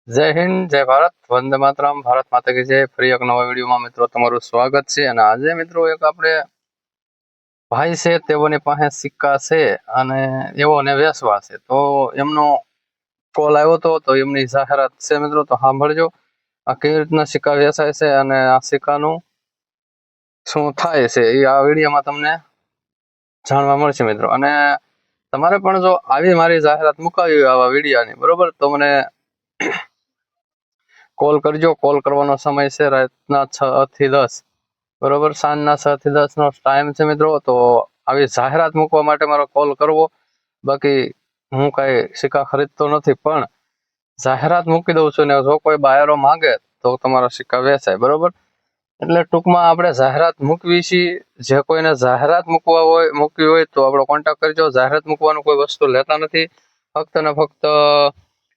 જય હિન્દ, જય ભારત, વંદે માતરમ, ભારત માતા કી જય. ફરી એક નવા વિડીયોમાં મિત્રો તમારું સ્વાગત છે. અને આજે મિત્રો એક આપણે ભાઈ છે, તેઓની પાસે સિક્કા છે અને એવોને વેચવા છે. તો એમનો કોલ આવ્યો હતો, તો એમની જાહેરાત છે મિત્રો, તો સાંભળજો. આ કેવી રીતના સિક્કા વેચાય છે અને આ સિક્કાનું શું થાય છે એ આ વિડીયોમાં તમને જાણવા મળશે મિત્રો. અને તમારે પણ જો આવી મારી જાહેરાત મુકાવી હોય આવા વિડીયાની, બરોબર, તો મને કોલ કરજો. કોલ કરવાનો સમય છે રાતના 6 થી 10, બરોબર, સાંજના 6 થી 10 નો ટાઈમ છે મિત્રો. તો આવી જાહેરાત મૂકવા માટે મારો કોલ કરવો. બાકી હું કાંઈ સિક્કા ખરીદતો નથી, પણ જાહેરાત મૂકી દઉં છું, ને જો કોઈ બાયરો માંગે તો તમારા સિક્કા વેચાય, બરોબર. એટલે ટૂંકમાં આપણે જાહેરાત મૂકવી છીએ. જે કોઈને જાહેરાત મૂકવી હોય તો આપણો કોન્ટેક્ટ કરજો. જાહેરાત મૂકવાનું કોઈ વસ્તુ લેતા નથી, ફક્ત ને ફક્ત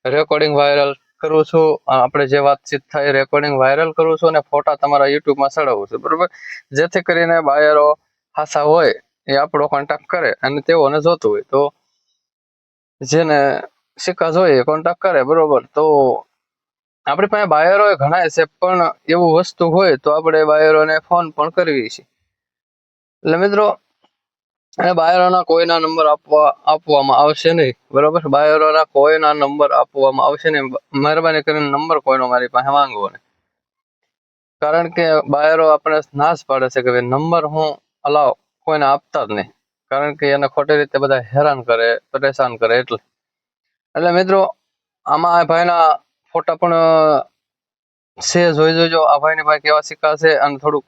રેકોર્ડિંગ વાયરલ કરું છું. આપણે જે વાતચીત થાય રેકોર્ડિંગ વાયરલ કરું છું અને ફોટા તમારા યુટ્યુબમાં ચડાવું છું, બરોબર. જેથી કરીને બાયરો હાસા હોય એ આપણો કોન્ટેક્ટ કરે અને તેઓને જોતું હોય તો જેને સિક્કા જોઈએ કોન્ટેક્ટ કરે, બરોબર. તો આપણી પાસે બાયરો ઘણા છે, પણ એવું વસ્તુ હોય તો આપણે બાયરોને ફોન પણ કરવી છે. એટલે મિત્રો, અને બાયરોના કોઈના નંબર આપવામાં આવશે નહીં, બરોબર. બાયરોના કોઈના નંબર આપવામાં આવશે નહીં. મહેરબાની કરીને નંબર કોઈનો મારી પાસે માંગવો નહીં, કારણ કે બાયરો આપણે નાશ પાડે છે કે ભાઈ નંબર હું અલાવ કોઈને આપતા જ નહીં, કારણ કે એને ખોટી રીતે બધા હેરાન કરે, પરેશાન કરે. એટલે મિત્રો, આમાં આ ભાઈના ફોટા પણ છે, જોઈ જોજો. આ ભાઈની પાસે કેવા સિક્કા છે, અને થોડુંક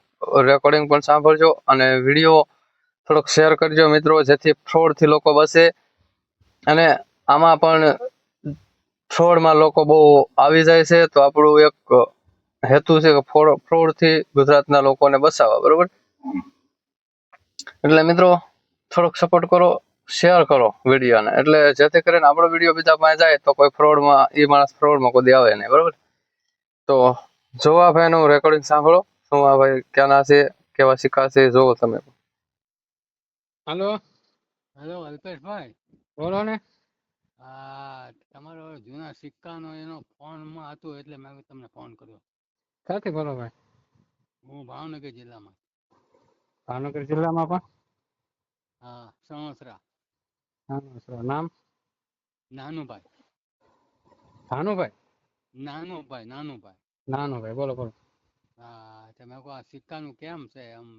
રેકોર્ડિંગ પણ સાંભળજો અને વિડીયો થોડોક શેર કરજો મિત્રો, જેથી ફ્રોડથી લોકો બચે. અને આમાં પણ ફ્રોડમાં લોકો બહુ આવી જાય છે, તો આપણું એક હેતુ છે કે ફ્રોડથી ગુજરાતના લોકોને બચાવવા, બરોબર. એટલે મિત્રો, થોડોક સપોર્ટ કરો, શેર કરો વિડીયોને, એટલે જેથી કરીને આપણો વિડીયો બીજા પાસે જાય તો કોઈ ફ્રોડમાં એ માણસ ફ્રોડમાં કોઈ આવે નહીં, બરોબર. તો જો આ ભાઈનું રેકોર્ડિંગ સાંભળો, શું આ ભાઈ ક્યાંના છે, કેવા સિક્કા છે, જોવો તમે. હાલો, હેલો અલ્પેશભાઈ, બોલો ને. તમારો જૂના સિક્કાનો એનો ફોનમાં હતું એટલે મેં તમને ફોન કર્યો. ક્યાંથી બોલો ભાઈ? હું ભાવનગર જિલ્લામાં. ભાવનગર જિલ્લામાં પણ? હા, સણોસરા. નામ? નાનુભાઈ. ભાનુભાઈ? નાનુભાઈ. નાનુભાઈ, બોલો બોલો. હા, તમે કહો આ સિક્કાનું કેમ છે એમ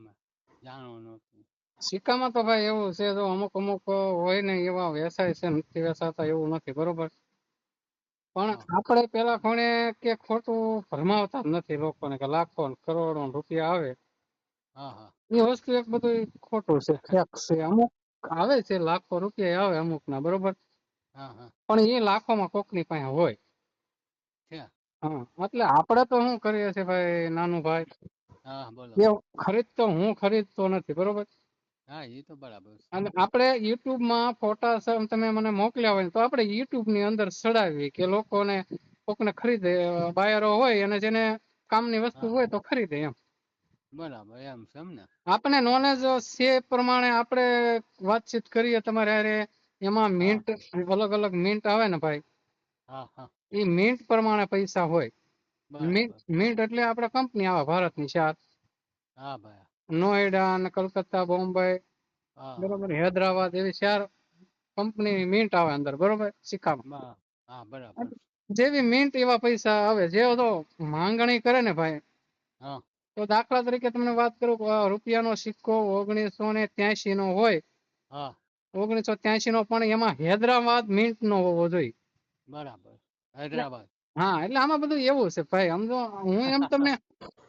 જાણવાનું હતું. સિક્કામાં તો ભાઈ એવું છે, જો અમુક અમુક હોય ને એવા વેચાય છે, નથી વેચાતા એવું નથી, બરોબર. પણ આપણે પેલા ખૂણે કે ખોટું ભરમાવતા જ નથી લોકોને કે લાખો ને કરોડો ને રૂપિયા આવે. હા હા. એ વસ્તુ એક બધું ખોટું છે, ફેક છે. અમુક આવે છે, લાખો રૂપિયા આવે અમુક ના, બરોબર. હા હા. પણ એ લાખોમાં કોકની પાસે હોય. હા, એટલે આપણે તો શું કરીએ છીએ ભાઈ નાનુભાઈ, હા, બોલો. એ હું ખરીદતો નથી, બરોબર. હા, એ તો બરાબર છે. અને આપણે યુટ્યુબમાં ફોટા તમે મને મોકલ્યા હોય તો આપણે યુટ્યુબ ની અંદર ચડાવીએ કે લોકોને કોકને ખરીદે, બાયરો હોય અને જેને કામની વસ્તુ હોય તો ખરીદે એમ. બરાબર, એમ છે એમ ને. આપણે નોલેજ છે પ્રમાણે આપણે વાતચીત કરીએ તમારે હારે. એમાં મિન્ટ અલગ અલગ મિન્ટ આવે ને ભાઈ, હા હા. એ મિન્ટ પ્રમાણે પૈસા હોય. બરાબર. મિન્ટ એટલે આપણે કંપની આવે ભારતની 4, હા ભાઈ. નોઈડા અને કલકત્તા, બોમ્બે, બરોબર, હૈદરાબાદ, એવી 4 કંપની મિન્ટ આવે અંદર, બરોબર, સિક્કામાં. હા, બરાબર. જેવી મિન્ટ એવા પૈસા આવે. જે તો માંગણી કરે ને ભાઈ, હા. તો દાખલા તરીકે તમને વાત કરું, રૂપિયાનો સિક્કો 1983 નો હોય. હા. 1983 નો, પણ એમાં હૈદરાબાદ મિન્ટ નો હોવો જોઈએ. બરાબર, હૈદરાબાદ. હા, એટલે આમાં બધું એવું છે ભાઈ. સમજો, હું એમ તમને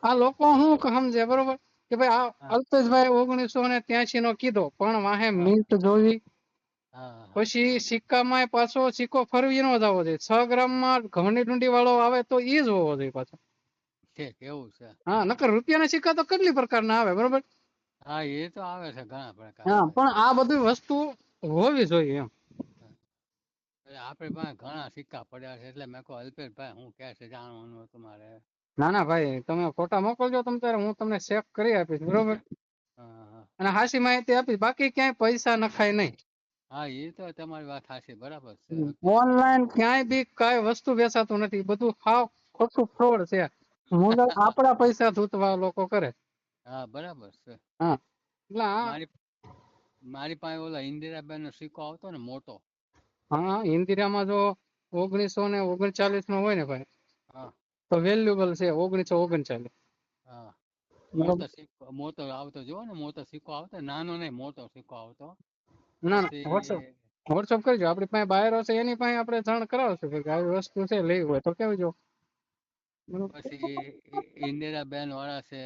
આ લોકો શું સમજે, બરોબર, કે ભાઈ આ અલ્પેશભાઈ 1983 નો કીધો, પણ વાહે મિન્ટ જોવી. પછી સિક્કામાં પાછો સિક્કો ફરવી નો જવો જોઈએ. 6 ગ્રામમાં ઘઉંની ડુંડી વાળો આવે તો ઈ જ હોવો જોઈએ પાછો. એવું છે. હા, નકર રૂપિયાના સિક્કા તો કેટલી પ્રકારના આવે, બરોબર. હા, એ તો આવે છે ઘણા હા, પ્રકારના. પણ આ બધી વસ્તુ હોવી જોઈએ એમ. આપડે પાસે ઘણા સિક્કા પડ્યા છે, એટલે મેં કહું અલ્પેશભાઈ હું કે છે જાણવાનું હતું મારે. ના ના ભાઈ, તમે ફોટા મોકલજો તમ તારે, હું તમને ચેક કરી આપીશ, બરોબર. અને હાસી માહિતી આપીશ. બાકી ક્યાંય પૈસા નખાય નહીં. હા એ તો તમારી વાત સાચી બરાબર છે. ઓનલાઈન ક્યાંય બી કઈ વસ્તુ વેચાતું નથી, બધું હાવ ખોટું ફ્રોડ છે. મુંડા આપણા પૈસા ધૂતવા લોકો કરે. હા બરાબર છે. હા એટલે આ મારી મારી પાસે ઓલા ઇન્દિરાબેન નો સિક્કો આવતો ને મોટો. હા ઇન્દિરામાં જો 1939 નો હોય ને ભાઈ હા તો વેલ્યુબલ છે 1939. હા બરોબર. મોટો આવતો જો ને મોટો સિક્કો આવતો, નાનો નહીં મોટો સિક્કો આવતો. ના પછી ના વોટ્સઅપ કરજો, આપણી પાસે બાયરો છે એની પાસે આપણે જાણ કરાવશું કે આવી વસ્તુ છે લેવી હોય તો કેવજો. બરોબર. પછી ઇન્દિરાબેન વાળા છે,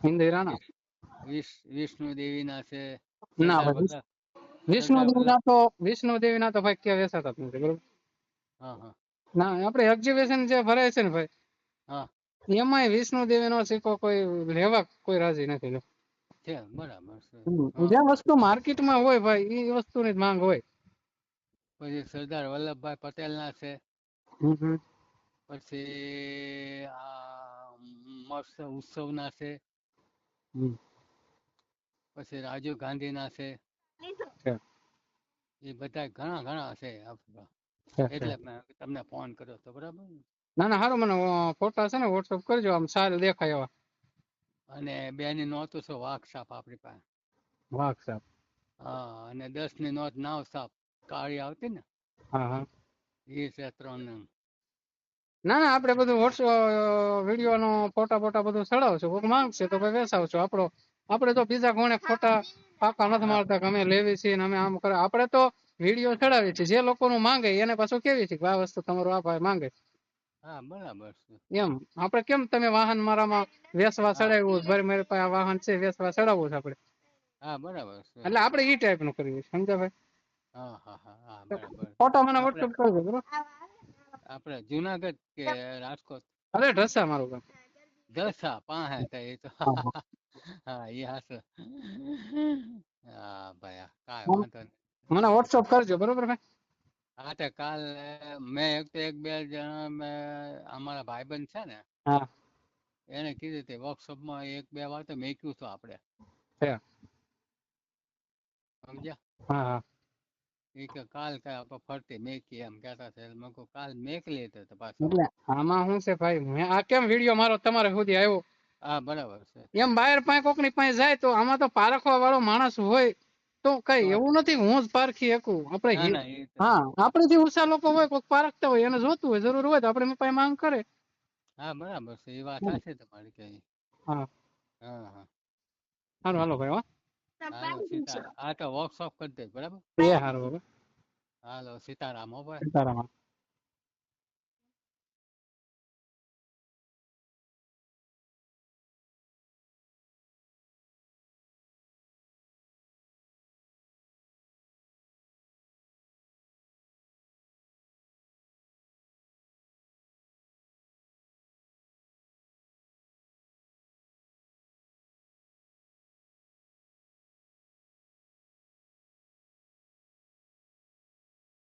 ઇન્દિરા ના વિષ્ણુ દેવી ના છે, ના સરદાર ભાઈ વલ્લભ સરદાર વિષ્ણુદેવી વલ્લભ ના તો વિષ્ણુદેવી ના તો ભાઈ ક્યાં વેચાતા જ નથી. બરોબર. હા હા ના આપણે એક્ઝિબિશન જે ભરાય છે ને ભાઈ હા એમાંય વિષ્ણુદેવી નો સિક્કો કોઈ લેવા કોઈ રાજી નથી. છે બરાબર છે. હા જે વસ્તુ માર્કેટમાં હોય ભાઈ એ વસ્તુની જ માંગ હોય. પછી સરદાર વલ્લભભાઈ પટેલ ના છે. હમ. પછી આ મસ્ત ઉત્સવ ના છે. હમ. પછી રાજીવ ગાંધી ના છે. છે. એ બધા ઘણા ઘણા છે આપણા. છે. એટલે મેં તમને ફોન કર્યો હતો બરાબર ને? ના ના સારું, મને ફોટા છે ને વોટ્સઅપ કરજો, આમ સારું દેખાય એવા. અને 2 ની નોટ છે વાઘ સાપ આપણી પાસે. વાહ સાહેબ. હા અને 10 ની નોટ નાવ સાપ કાળી આવતી ને હા હા. એ છે 3 ના ના આપણે બધું વોટ્સઅપ વિડીયો નો ફોટા બધું ચડાવશું, કોઈક માંગશે તો ભાઈ વેસાવશું. આપણે તો બીજા કોણે ખોટા પાકા નથી હા મારતા કે અમે લેવી છીએ ને અમે આમ કરે. આપણે તો વિડીયો ચડાવીએ છીએ, જે લોકોનું માંગે એને પાછું કેવી છે કે આ વસ્તુ તમારું આ ભાઈ માંગે હા બરાબર છે. એમ. આપણે કેમ તમે વાહન મારામાં વેસવા હા ચડાવ્યું ભાઈ મારી પાસે આ વાહન છે વેસવા ચડાવવું છે આપણે, હા બરાબર છે. એટલે આપણે ઈ ટાઈપ નું કરીએ સમજ્યા ભાઈ. હા હા હા હા બરાબર. ફોટા મને આપણે વોટ્સઅપ કરજો બરોબર. આપણે જુનાગઢ કે રાજકોટ? અરે ઢસા મારું ગામ. દસા પાસે થાય એ તો. હા હા. હા એ હાસ. હા ભાઈ કાંઈ મને વાંધો નહીં. મને વોટ્સઅપ કરજો બરોબર ભાઈ. હા તો કાલ મેં એક બે જણા અમારા ભાઈબંધ છે ને હા એને કીધું તે વર્કશોપમાં 1-2 વાર તો મેક્યું હતું આપણે છે. સમજ્યા. હા હા. એ કે કાલ કઈ આપણે ફરતી મેકી એમ કહેતા હતા. મેં કહ્યું કાલ મેકલી તો પાછો. એટલે આમાં શું છે ભાઈ, મેં આ કેમ વિડીયો મારો તમારે સુધી આવ્યો હા બરાબર છે. એમ બાયર પાસે કોકની પાસે જાય તો આમાં તો પારખવા વાળો માણસ હોય તો કઈ તો એવું નથી હું જ પારખી શકું. ના આપણે ના એ તો હા આપણે જે ઉષા લોકો હોય કોઈક પારખતા હોય એને જોતું હોય જરૂર હોય તો આપણે એની પાસે માંગ કરે. હા બરાબર છે. એ વાત સાચી તમારી કઈ. હા હા હા સારું હાલો ભાઈ હો. હાલો સીતા આ તો વર્કશોપ કરી દે બરાબર. એ હારું હવે. હાલો સીતારામ હો ભાઈ. સીતારામ.